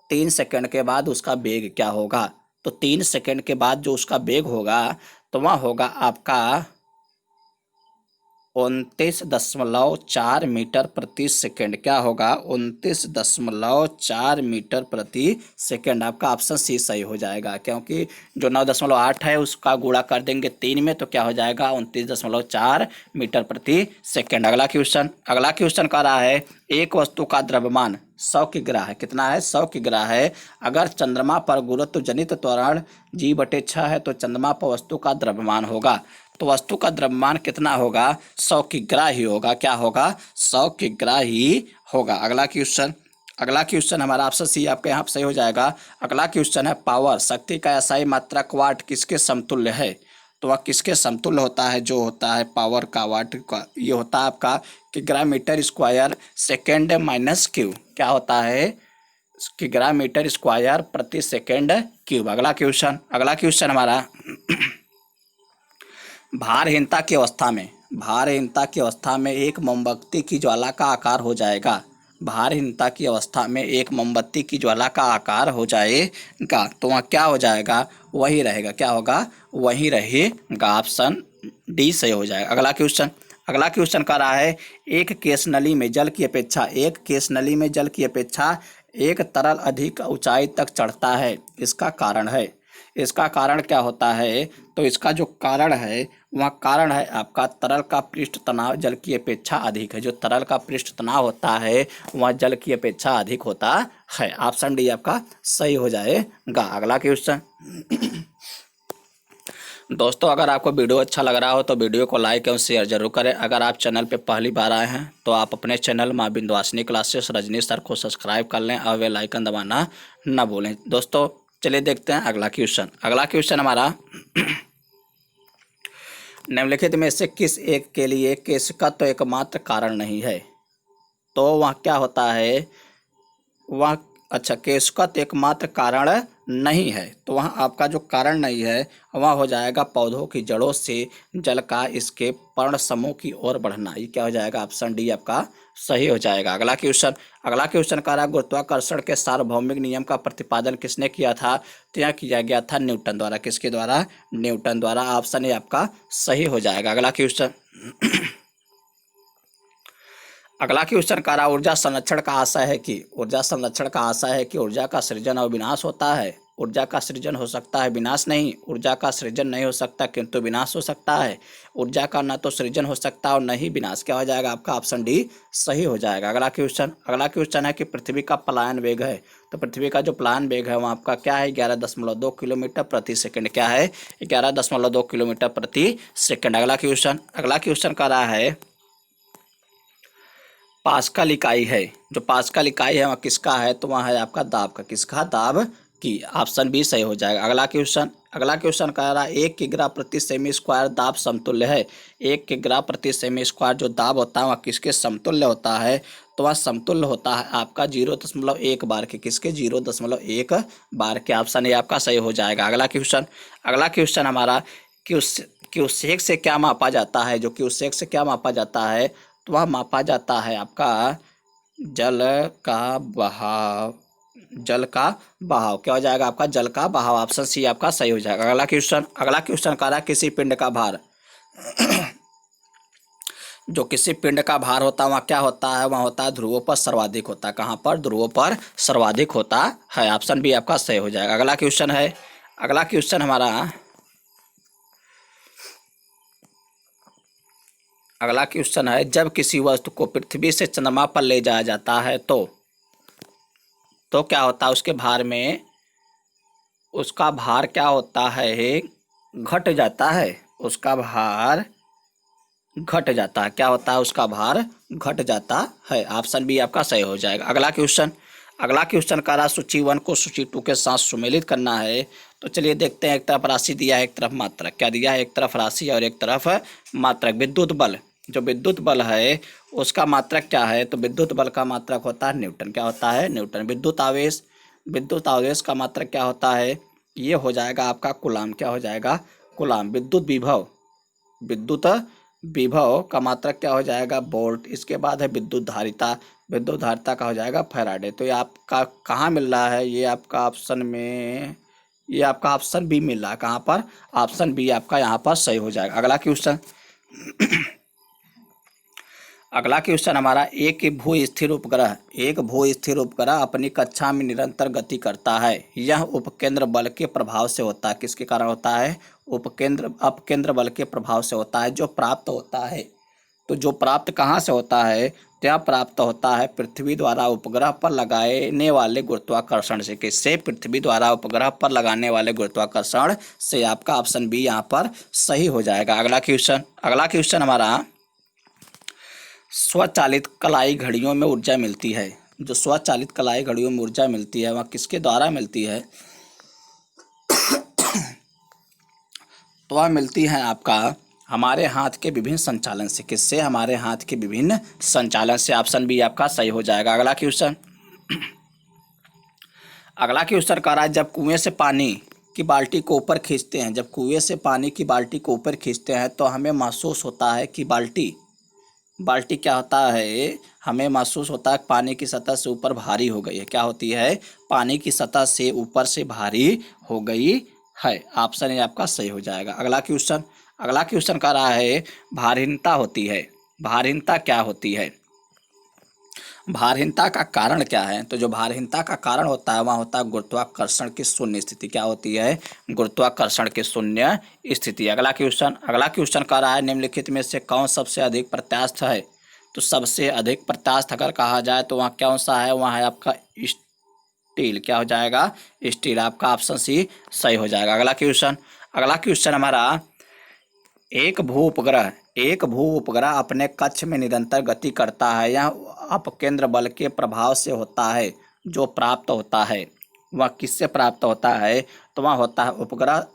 3 सेकंड के बाद उसका वेग क्या होगा? तो 3 सेकंड के बाद जो उसका वेग होगा तो वह होगा आपका 29.4 मीटर प्रति सेकंड। क्या होगा? 29.4 मीटर प्रति सेकंड। आपका ऑप्शन सी सही हो जाएगा, क्योंकि जो 9.8 है उसका गुणा कर देंगे 3 में तो क्या हो जाएगा? 29.4 मीटर प्रति सेकंड। अगला क्वेश्चन कह रहा है एक वस्तु का द्रव्यमान 100 किग्रा है। कितना है? 100 किग्रा है। अगर चंद्रमा पर गुरुत्व जनित त्वरण g/6 है तो चंद्रमा पर वस्तु का द्रव्यमान होगा। तो वस्तु का द्रव्यमान कितना होगा? 100 किग्रा ही होगा। क्या होगा? 100 किग्रा ही होगा। अगला क्वेश्चन हमारा ऑप्शन सी आपके यहाँ सही हो जाएगा। अगला क्वेश्चन है पावर, शक्ति का SI मात्रक वाट किसके समतुल्य है? तो वह किसके समतुल्य होता है? जो होता है पावर का वाट का, ये होता है आपका किग्रा metre square second minus cube. क्या होता है? किग्रा मीटर स्क्वायर प्रति सेकेंड क्यूब। अगला क्वेश्चन हमारा भारहीनता की अवस्था में एक मोमबत्ती की ज्वाला का आकार हो जाएगा। भारहीनता की अवस्था में एक मोमबत्ती की ज्वाला का आकार हो जाएगा तो वह क्या हो जाएगा? वही रहेगा। क्या होगा? वही रहेगा। ऑप्शन डी सही हो जाएगा। अगला क्वेश्चन कह रहा है एक केस नली में जल की अपेक्षा एक तरल अधिक ऊंचाई तक चढ़ता है। इसका कारण क्या होता है? तो इसका जो कारण है वह कारण है आपका तरल का पृष्ठ तनाव जल की अपेक्षा अधिक है। जो तरल का पृष्ठ तनाव होता है वह जल की अपेक्षा अधिक होता है। ऑप्शन डी आपका सही हो जाएगा। अगला क्वेश्चन दोस्तों, अगर आपको वीडियो अच्छा लग रहा हो तो वीडियो को लाइक एवं शेयर जरूर करें। अगर आप चैनल पे पहली बार आए हैं तो आप अपने चैनल माँ बिंदवासिनी क्लासेस रजनी सर को सब्सक्राइब कर लें और बेल आइकन दबाना न भूलें। दोस्तों चलिए देखते हैं अगला क्वेश्चन हमारा निम्नलिखित में से किस एक के लिए केशकत्व एकमात्र कारण नहीं है? तो वह क्या होता है? वह केशकत्व एकमात्र कारण नहीं है तो वहाँ आपका जो कारण नहीं है वह हो जाएगा पौधों की जड़ों से जल का इसके पर्ण समूह की ओर बढ़ना। ये क्या हो जाएगा? ऑप्शन डी आपका सही हो जाएगा। अगला क्वेश्चन कह रहा है गुरुत्वाकर्षण के सार्वभौमिक नियम का प्रतिपादन किसने किया था? तो यह किया गया था न्यूटन द्वारा। किसके द्वारा? न्यूटन द्वारा। ऑप्शन ए आपका सही हो जाएगा। अगला क्वेश्चन कह रहा है ऊर्जा संरक्षण का आशय है कि ऊर्जा का सृजन और विनाश होता है। ऊर्जा का सृजन हो सकता है, विनाश नहीं। ऊर्जा का सृजन नहीं हो सकता किंतु विनाश हो सकता है। ऊर्जा का न तो सृजन हो सकता और न ही विनाश। क्या हो जाएगा? आपका ऑप्शन डी सही हो जाएगा। अगला क्वेश्चन है कि पृथ्वी का पलायन वेग है। तो पृथ्वी का जो पलायन वेग है वह आपका क्या है? 11.2 किलोमीटर प्रति सेकंड। क्या है? 11.2 किलोमीटर प्रति सेकंड। अगला क्वेश्चन कह रहा है पास्कल इकाई है। जो पास्कल इकाई है वह किसका है? तो वह है आपका दाब का। किसका? दाब की। ऑप्शन बी सही हो जाएगा। अगला क्वेश्चन कह रहा है 1 किग्रा प्रति सेमी स्क्वायर दाब समतुल्य है। 1 किग्रा प्रति सेमी स्क्वायर जो दाब होता है वह किसके समतुल्य होता है? तो वह समतुल्य होता है आपका 0.1 बार के। किसके? 0.1 बार के। ऑप्शन ए आपका सही हो जाएगा। अगला क्वेश्चन हमारा क्यूसेक से क्या मापा जाता है? जो क्यूसेक से क्या मापा जाता है? तो वह मापा जाता है आपका जल का बहाव। क्या हो जाएगा? आपका जल का बहाव। ऑप्शन सी आपका सही हो जाएगा। अगला क्वेश्चन कह रहा है किसी पिंड का भार जो किसी पिंड का भार होता है वह क्या होता है? वह होता है ध्रुवों पर सर्वाधिक होता है। कहाँ पर? ध्रुवों पर सर्वाधिक होता है। ऑप्शन बी आपका सही हो जाएगा। अगला क्वेश्चन हमारा अगला क्वेश्चन है जब किसी वस्तु को पृथ्वी से चंद्रमा पर ले जाया जाता है तो क्या होता है? उसके भार में उसका भार क्या होता है? घट जाता है। उसका भार घट जाता है। क्या होता है? उसका भार घट जाता है। ऑप्शन बी आपका सही हो जाएगा। अगला क्वेश्चन कह रहा सूची 1 को सूची 2 के साथ सुमेलित करना है। तो चलिए देखते हैं। एक तरफ राशि दिया है, एक तरफ मात्रक। क्या दिया है? एक तरफ राशि और एक तरफ मात्रक। विद्युत बल, जो विद्युत बल है उसका मात्रक क्या है? तो विद्युत बल का मात्रक होता है न्यूटन। क्या होता है? न्यूटन। विद्युत आवेश का मात्रक क्या होता है? ये हो जाएगा आपका कूलाम। क्या हो जाएगा? कूलाम। विद्युत विभव का मात्रक क्या हो जाएगा? वोल्ट। इसके बाद है विद्युत धारिता का हो जाएगा फैराडे। तो ये आपका कहाँ मिल रहा है? ये आपका ऑप्शन बी मिल रहा है। कहाँ पर? ऑप्शन बी आपका यहाँ पर सही हो जाएगा। अगला अगला क्वेश्चन हमारा, एक भू स्थिर उपग्रह अपनी कक्षा में निरंतर गति करता है। यह उपकेंद्र बल के प्रभाव से होता है। किसके कारण होता है? अपकेंद्र बल के प्रभाव से होता है, जो प्राप्त होता है। तो जो प्राप्त कहाँ से होता है? तो यह प्राप्त होता है पृथ्वी द्वारा उपग्रह पर लगाने वाले गुरुत्वाकर्षण से। किससे? पृथ्वी द्वारा उपग्रह पर लगाने वाले गुरुत्वाकर्षण से। आपका ऑप्शन बी यहाँ पर सही हो जाएगा। अगला क्वेश्चन हमारा, स्वचालित कलाई घड़ियों में ऊर्जा मिलती है। जो स्वचालित कलाई घड़ियों में ऊर्जा मिलती है वह किसके द्वारा मिलती है? तो वह मिलती है आपका हमारे हाथ के विभिन्न संचालन से। किससे? हमारे हाथ के विभिन्न संचालन से। ऑप्शन बी आपका सही हो जाएगा। अगला क्वेश्चन कह रहा है, जब कुएं से पानी की बाल्टी को ऊपर खींचते हैं, तो हमें महसूस होता है कि बाल्टी क्या होता है? हमें महसूस होता है पानी की सतह से ऊपर भारी हो गई है। क्या होती है? पानी की सतह से ऊपर से भारी हो गई है। ऑप्शन ए आपका सही हो जाएगा। अगला क्वेश्चन कह रहा है, भारहीनता होती है। भारहीनता क्या होती है? भारहीनता का कारण क्या है? तो जो भारहीनता का कारण होता है वह होता है गुरुत्वाकर्षण की शून्य स्थिति। क्या होती है? गुरुत्वाकर्षण की शून्य स्थिति। अगला क्वेश्चन कह रहा है, निम्नलिखित में से कौन सबसे अधिक प्रत्यास्थ है? तो सबसे अधिक प्रत्यास्थ अगर कहा जाए तो वह कौन सा है? वह है आपका स्टील। क्या हो जाएगा? स्टील। आपका ऑप्शन सी सही हो जाएगा। अगला क्वेश्चन हमारा, एक भू उपग्रह अपने कक्ष में निरंतर गति करता है। यह अपकेंद्र बल के प्रभाव से होता है। जो प्राप्त होता है वह किससे प्राप्त होता है? तो वह होता है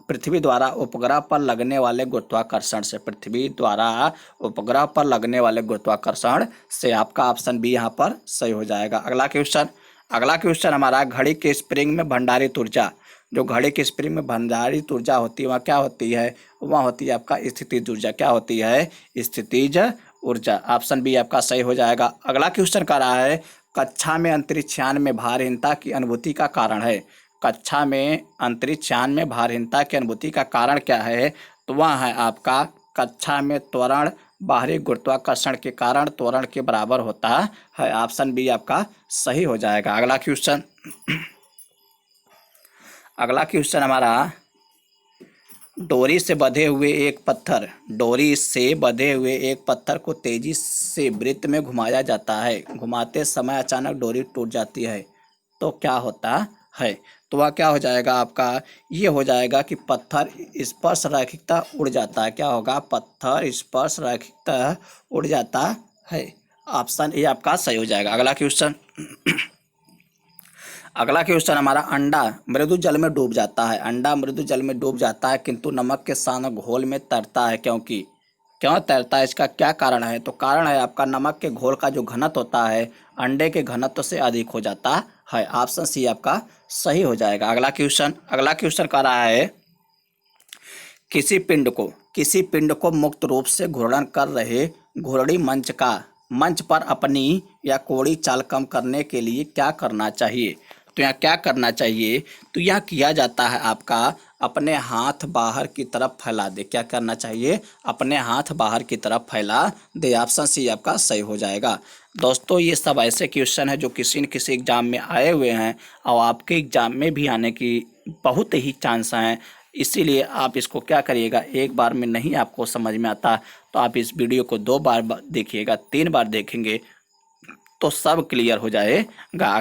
पृथ्वी द्वारा उपग्रह पर लगने वाले गुरुत्वाकर्षण से। पृथ्वी द्वारा उपग्रह पर लगने वाले गुरुत्वाकर्षण से। आपका ऑप्शन बी यहाँ पर सही हो जाएगा। अगला क्वेश्चन हमारा, घड़ी के स्प्रिंग में भंडारित ऊर्जा। जो घड़ी के स्प्रिंग में भंडारित ऊर्जा होती है वह क्या होती है? वह होती है आपका स्थितिज ऊर्जा। क्या होती है? स्थितिज ऊर्जा। ऑप्शन बी आपका सही हो जाएगा। अगला क्वेश्चन कह रहा है, कक्षा में अंतरिक्षयान में भारहीनता की अनुभूति का कारण है। कक्षा में अंतरिक्षयान में भारहीनता की अनुभूति का कारण क्या है? तो वह है आपका कक्षा में त्वरण बाहरी गुरुत्वाकर्षण के कारण त्वरण के बराबर होता है। ऑप्शन बी आपका सही हो जाएगा। अगला क्वेश्चन हमारा, डोरी से बंधे हुए एक पत्थर को तेजी से वृत्त में घुमाया जाता है। घुमाते समय अचानक डोरी टूट जाती है तो क्या होता है? तो वह क्या हो जाएगा आपका? ये हो जाएगा कि पत्थर स्पर्श रैखिकता उड़ जाता है। क्या होगा? पत्थर स्पर्श रैखिकता उड़ जाता है। ऑप्शन ए आपका सही हो जाएगा। अगला क्वेश्चन हमारा, अंडा मृदु जल में डूब जाता है किंतु नमक के साथ घोल में तैरता है। क्यों तैरता है? इसका क्या कारण है? तो कारण है आपका नमक के घोल का जो घनत्व होता है अंडे के घनत्व से अधिक हो जाता है। ऑप्शन सी आपका सही हो जाएगा। अगला क्वेश्चन कह रहा है, किसी पिंड को मुक्त रूप से घूर्णन कर रहे घूर्णी मंच पर अपनी या कोड़ी चाल कम करने के लिए क्या करना चाहिए? तो यहाँ क्या करना चाहिए? तो यह किया जाता है आपका अपने हाथ बाहर की तरफ फैला दे। क्या करना चाहिए? अपने हाथ बाहर की तरफ फैला दे। ऑप्शन सी आपका सही हो जाएगा। दोस्तों, ये सब ऐसे क्वेश्चन हैं जो किसी न किसी एग्जाम में आए हुए हैं और आपके एग्जाम में भी आने की बहुत ही चांस हैं। इसीलिए आप इसको क्या करिएगा, एक बार में नहीं आपको समझ में आता तो आप इस वीडियो को 2 बार देखिएगा, 3 बार देखेंगे तो सब क्लियर हो जाएगा।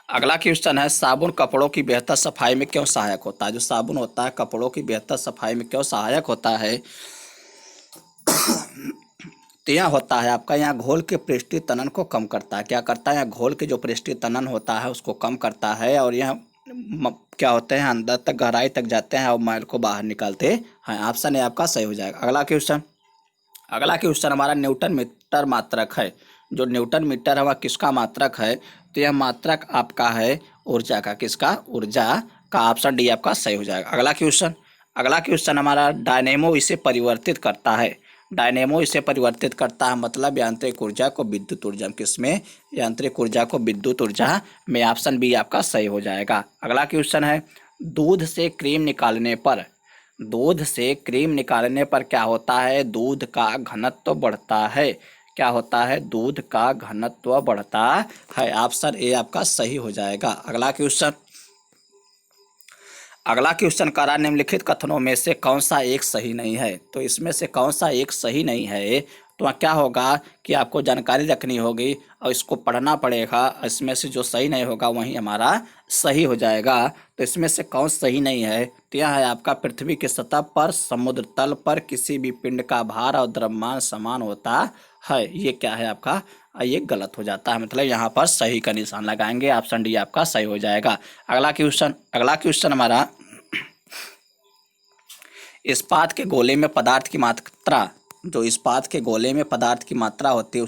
अगला क्वेश्चन है, साबुन कपड़ों की बेहतर सफाई में क्यों सहायक होता है? जो साबुन होता है कपड़ों की बेहतर सफाई में क्यों सहायक होता है? तो यह होता है आपका यहाँ घोल के पृष्ठीय तनन को कम करता है। क्या करता है? घोल के जो पृष्ठीय तनन होता है उसको कम करता है और यह क्या होते हैं अंदर तक गहराई तक जाते हैं और मैल को बाहर निकालते हैं। ऑप्शन ए आपका सही हो जाएगा। अगला क्वेश्चन हमारा न्यूटन मीटर मात्रक है। जो न्यूटन मीटर है वह किसका मात्रक है? तो यह मात्रक आपका है ऊर्जा का। किसका? ऊर्जा का। ऑप्शन डी आपका सही हो जाएगा। अगला क्वेश्चन हमारा, डायनेमो इसे परिवर्तित करता है। मतलब यांत्रिक ऊर्जा को विद्युत ऊर्जा में। किसमें? यांत्रिक ऊर्जा को विद्युत ऊर्जा में। ऑप्शन बी आपका सही हो जाएगा। अगला क्वेश्चन है, दूध से क्रीम दूध से क्रीम निकालने पर क्या होता है? दूध का घनत्व बढ़ता है। क्या होता है? दूध का घनत्व बढ़ता है। ऑप्शन ए आपका सही हो जाएगा। अगला क्वेश्चन कह रहा निम्नलिखित कथनों में से कौन सा एक सही नहीं है? तो इसमें से कौन सा एक सही नहीं है? तो वहाँ क्या होगा कि आपको जानकारी रखनी होगी और इसको पढ़ना पड़ेगा। इसमें से जो सही नहीं होगा वही हमारा सही हो जाएगा। तो इसमें से कौन सही नहीं है? तो यह है आपका पृथ्वी की सतह पर समुद्र तल पर किसी भी पिंड का भार और द्रव्यमान समान होता है। ये क्या है आपका? ये गलत हो जाता है, मतलब यहाँ पर सही का निशान लगाएंगे। ऑप्शन डी आपका सही हो जाएगा। अगला क्वेश्चन हमारा, इस्पात के गोले में पदार्थ की मात्रा, जो इस्पात के गोले में पदार्थ की मात्रा होती है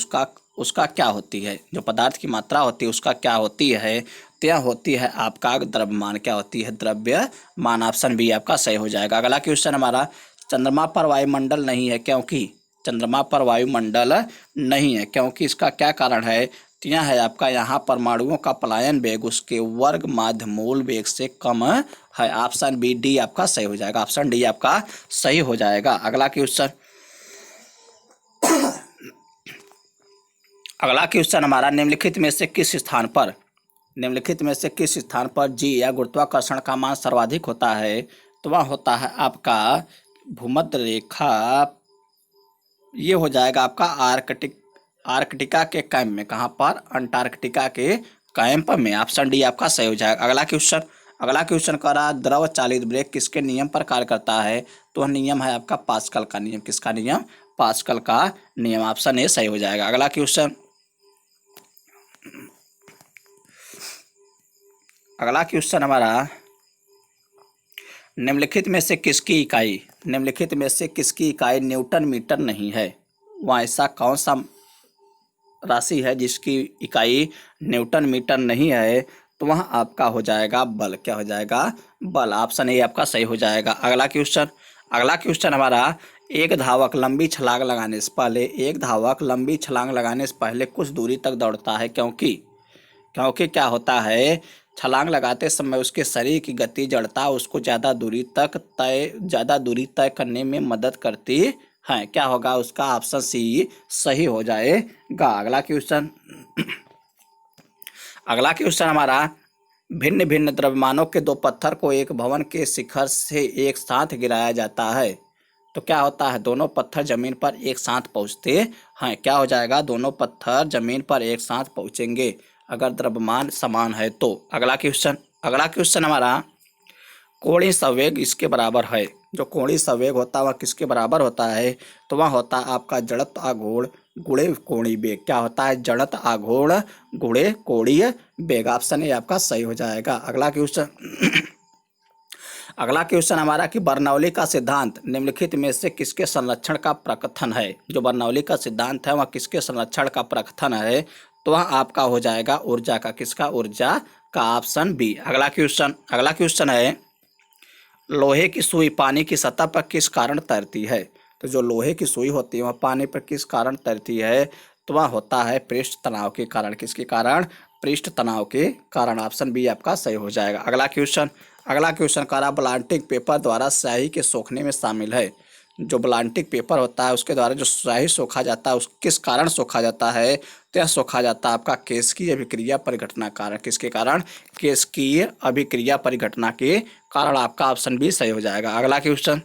उसका क्या होती है? जो पदार्थ की मात्रा होती है उसका क्या होती है? तो यह होती है आपका द्रव्यमान। क्या होती है? द्रव्यमान। ऑप्शन बी आपका सही हो जाएगा। अगला क्वेश्चन हमारा, चंद्रमा पर वायुमंडल नहीं है क्योंकि? चंद्रमा पर वायुमंडल नहीं है क्योंकि इसका क्या कारण है? तो यह है आपका, यहाँ परमाणुओं का पलायन वेग उसके वर्ग माध्य मूल वेग से कम है। ऑप्शन बी डी आपका सही हो जाएगा। ऑप्शन डी आपका सही हो जाएगा। अगला क्वेश्चन हमारा, निम्नलिखित में से किस स्थान पर जी या गुरुत्वाकर्षण का मान सर्वाधिक होता है? तो वह होता है आपका भूमध्य रेखा। ये हो जाएगा आपका आर्कटिका के कैंप में। कहाँ पर? अंटार्कटिका के कैंप में। ऑप्शन डी आपका सही हो जाएगा। अगला क्वेश्चन कह रहा, द्रव चालित ब्रेक किसके नियम पर कार्य करता है? तो वह नियम है आपका पास्कल का नियम। किसका नियम? पास्कल का नियम। ऑप्शन ए सही हो जाएगा। अगला क्वेश्चन हमारा, निम्नलिखित में से किसकी इकाई न्यूटन मीटर नहीं है? वह ऐसा कौन सा राशि है जिसकी इकाई न्यूटन मीटर नहीं है? तो वह आपका हो जाएगा बल। क्या हो जाएगा? बल। ऑप्शन ए आपका सही हो जाएगा। अगला क्वेश्चन हमारा, एक धावक लंबी छलांग लगाने से पहले कुछ दूरी तक दौड़ता है क्योंकि क्या होता है? छलांग लगाते समय उसके शरीर की गति जड़ता उसको ज़्यादा दूरी तय करने में मदद करती है। क्या होगा उसका? ऑप्शन सी सही हो जाएगा। अगला क्वेश्चन हमारा, भिन्न भिन्न द्रव्यमानों के दो पत्थर को एक भवन के शिखर से एक साथ गिराया जाता है तो क्या होता है? दोनों पत्थर जमीन पर एक साथ पहुंचते हैं। क्या हो जाएगा? दोनों पत्थर जमीन पर एक साथ पहुंचेंगे अगर द्रव्यमान समान है तो। अगला क्वेश्चन हमारा, कोणीय संवेग इसके बराबर है। जो कोणीय संवेग होता है वह किसके बराबर होता है? तो वह होता है आपका जड़त्व आघूर्ण गुणे कोणीय वेग। क्या होता है? जड़त्व आघूर्ण गुणे कोणीय वेग। ऑप्शन ए आपका सही हो जाएगा। अगला क्वेश्चन हमारा कि बर्नौली का सिद्धांत निम्नलिखित में से किसके संरक्षण का प्रकथन है? जो बर्नौली का सिद्धांत है वह किसके संरक्षण का प्रकथन है? तो वह आपका हो जाएगा ऊर्जा का। किसका? ऊर्जा का। Option B. अगला क्वेश्चन है, लोहे की सुई पानी की सतह पर किस कारण तैरती है? तो जो लोहे की सुई होती है वह पानी पर किस कारण तैरती है? तो वह होता है पृष्ठ तनाव के कारण। किसके कारण? पृष्ठ तनाव के कारण। ऑप्शन बी आपका सही हो जाएगा। अगला क्वेश्चन कह रहा, ब्लांटिंग पेपर द्वारा स्याही के सोखने में शामिल है। जो ब्लांटिंग पेपर होता है उसके द्वारा जो स्याही सोखा जाता है उस किस कारण सोखा जाता है? तो यह सोखा जाता है आपका केशिकीय अभिक्रिया परिघटना कारण। किसके कारण? केशिकीय अभिक्रिया परिघटना के कारण। आपका ऑप्शन बी सही हो जाएगा। अगला क्वेश्चन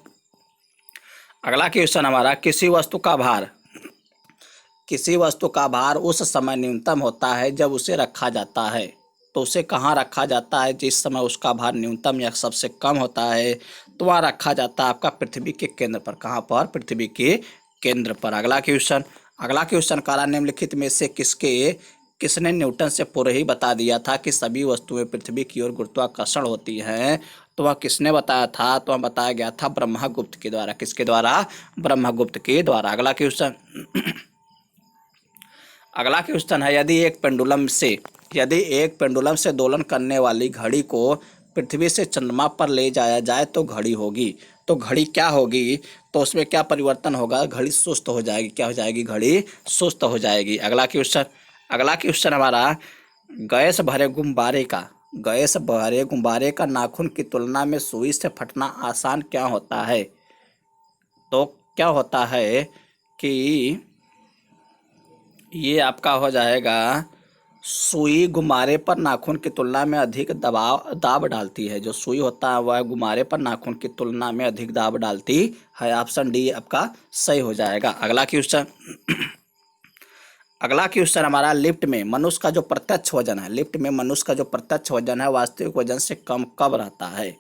हमारा, किसी वस्तु का भार उस समय न्यूनतम होता है जब उसे रखा जाता है। तो उसे कहाँ रखा जाता है जिस समय उसका भार न्यूनतम या सबसे कम होता है? तो वहाँ रखा जाता है आपका पृथ्वी के केंद्र पर। कहाँ पर? पृथ्वी के केंद्र पर। अगला क्वेश्चन कह रहा, निम्नलिखित में से किसने न्यूटन से पूर्व ही बता दिया था कि सभी वस्तुएं पृथ्वी की ओर गुरुत्वाकर्षण होती हैं? तो वह किसने बताया था? तो वह बताया गया था ब्रह्मगुप्त के द्वारा। किसके द्वारा? ब्रह्मगुप्त के द्वारा। अगला क्वेश्चन है, यदि एक पेंडुलम से दोलन करने वाली घड़ी को पृथ्वी से चंद्रमा पर ले जाया जाए तो घड़ी होगी। तो घड़ी क्या होगी? तो उसमें क्या परिवर्तन होगा? घड़ी सुस्त हो जाएगी। क्या हो जाएगी? घड़ी सुस्त हो जाएगी। अगला क्वेश्चन हमारा, गैस भरे गुब्बारे का गैस भरे गुब्बारे का नाखून की तुलना में सुई से फटना आसान क्या होता है? तो क्या होता है कि ये आपका हो जाएगा, सुई गुब्बारे पर नाखून की तुलना में अधिक दाब डालती है। जो सुई होता है वह गुब्बारे पर नाखून की तुलना में अधिक दाब डालती है। ऑप्शन डी आपका सही हो जाएगा। अगला क्वेश्चन अगला क्वेश्चन हमारा, लिफ्ट में मनुष्य का जो प्रत्यक्ष वजन है, लिफ्ट में मनुष्य का जो प्रत्यक्ष वजन है वास्तविक वजन से कम कब रहता है?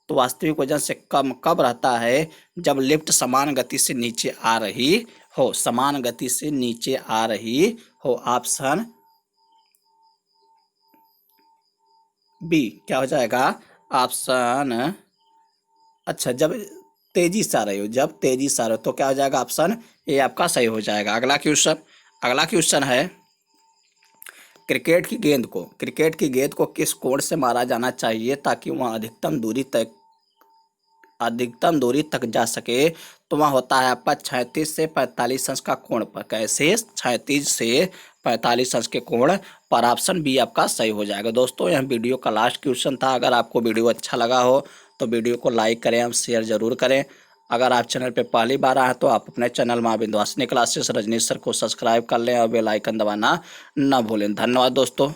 तो वास्तविक वजन से कम कब रहता है? जब लिफ्ट समान गति से नीचे आ रही हो, समान गति से नीचे आ रही हो। ऑप्शन बी क्या हो जाएगा? ऑप्शन अच्छा, जब तेजी से आ रही हो, जब तेजी से आ रही हो तो क्या हो जाएगा? ऑप्शन ए आपका सही हो जाएगा। अगला क्वेश्चन है, क्रिकेट की गेंद को किस कोण से मारा जाना चाहिए ताकि वह अधिकतम दूरी तक जा सके? तो वह होता है आपका 36 से 45 अंश का कोण पर। कैसे? 36 से 45 अंश के कोण पर। ऑप्शन बी आपका सही हो जाएगा। दोस्तों, यह वीडियो का लास्ट क्वेश्चन था। अगर आपको वीडियो अच्छा लगा हो तो वीडियो को लाइक करें और शेयर जरूर करें। अगर आप चैनल पे पहली बार आए तो आप अपने चैनल माँ विंध्यवासिनी क्लासेस रजनीश सर को सब्सक्राइब कर लें और बेल आइकन दबाना न भूलें। धन्यवाद दोस्तों।